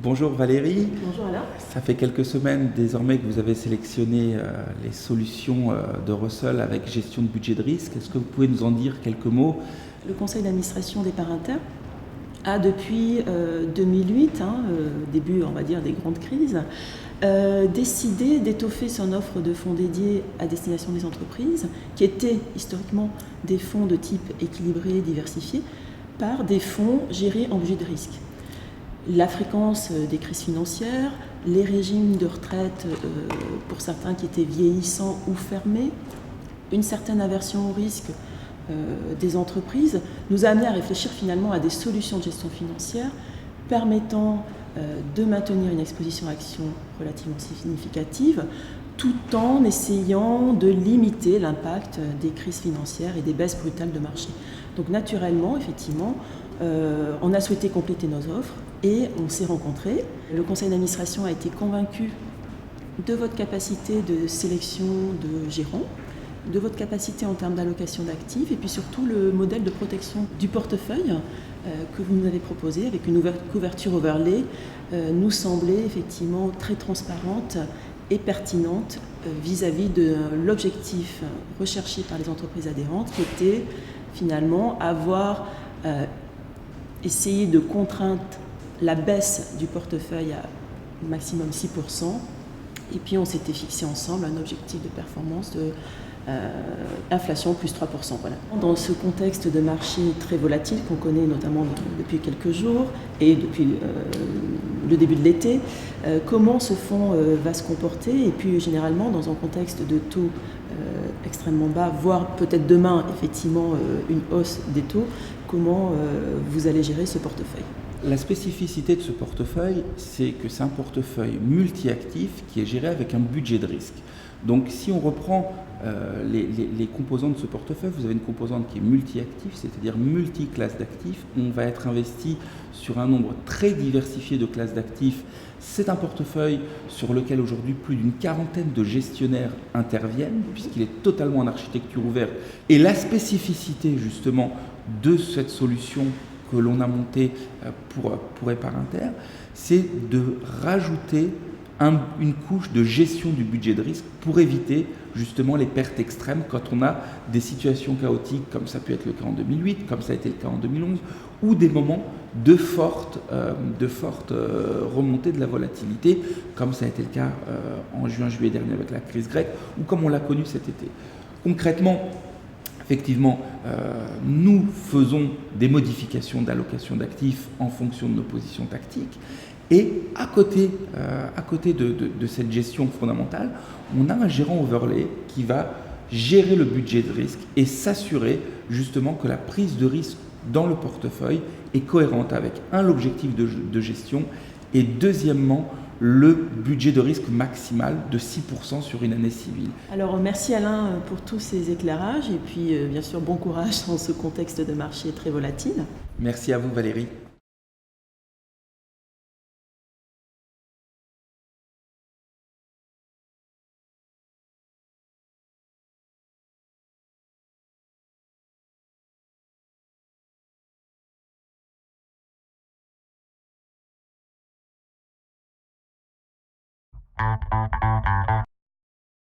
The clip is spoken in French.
Bonjour Valérie, Bonjour Alain. ça fait quelques semaines désormais que vous avez sélectionné les solutions de Russell avec gestion de budget de risque. Est-ce que vous pouvez nous en dire quelques mots? Le conseil d'administration des Parinter a depuis 2008, début on va dire des grandes crises, décidé d'étoffer son offre de fonds dédiés à destination des entreprises, qui étaient historiquement des fonds de type équilibré, diversifié, par des fonds gérés en budget de risque. La fréquence des crises financières, les régimes de retraite pour certains qui étaient vieillissants ou fermés, une certaine aversion au risque des entreprises nous a amené à réfléchir finalement à des solutions de gestion financière permettant de maintenir une exposition à actions relativement significative tout en essayant de limiter l'impact des crises financières et des baisses brutales de marché. Donc naturellement, effectivement, on a souhaité compléter nos offres et on s'est rencontrés. Le conseil d'administration a été convaincu de votre capacité de sélection de gérants, de votre capacité en termes d'allocation d'actifs et puis surtout le modèle de protection du portefeuille que vous nous avez proposé avec une couverture overlay nous semblait effectivement très transparente et pertinente vis-à-vis de l'objectif recherché par les entreprises adhérentes qui était finalement avoir essayé de contraindre la baisse du portefeuille à maximum 6%. Et puis on s'était fixé ensemble un objectif de performance de inflation plus 3%. Voilà. Dans ce contexte de marché très volatile qu'on connaît notamment depuis quelques jours et depuis le début de l'été, comment ce fonds va se comporter et puis généralement dans un contexte de taux extrêmement bas, voire peut-être demain effectivement une hausse des taux, comment vous allez gérer ce portefeuille? La spécificité de ce portefeuille, c'est que c'est un portefeuille multi-actif qui est géré avec un budget de risque. Donc si on reprend les composants de ce portefeuille, vous avez une composante qui est multi-actif, c'est-à-dire multi-classes d'actifs. On va être investi sur un nombre très diversifié de classes d'actifs. C'est un portefeuille sur lequel aujourd'hui plus d'une quarantaine de gestionnaires interviennent, puisqu'il est totalement en architecture ouverte. Et la spécificité justement de cette solution que l'on a montée pour Parinter, c'est de rajouter une couche de gestion du budget de risque pour éviter justement les pertes extrêmes quand on a des situations chaotiques comme ça peut être le cas en 2008, comme ça a été le cas en 2011, ou des moments de forte remontée de la volatilité, comme ça a été le cas en juin-juillet dernier avec la crise grecque, ou comme on l'a connu cet été. Concrètement, effectivement, nous faisons des modifications d'allocation d'actifs en fonction de nos positions tactiques. Et à côté de cette gestion fondamentale, on a un gérant overlay qui va gérer le budget de risque et s'assurer justement que la prise de risque dans le portefeuille est cohérente avec, l'objectif de gestion et deuxièmement, le budget de risque maximal de 6% sur une année civile. Alors merci Alain pour tous ces éclairages et puis bien sûr bon courage dans ce contexte de marché très volatile. Merci à vous Valérie.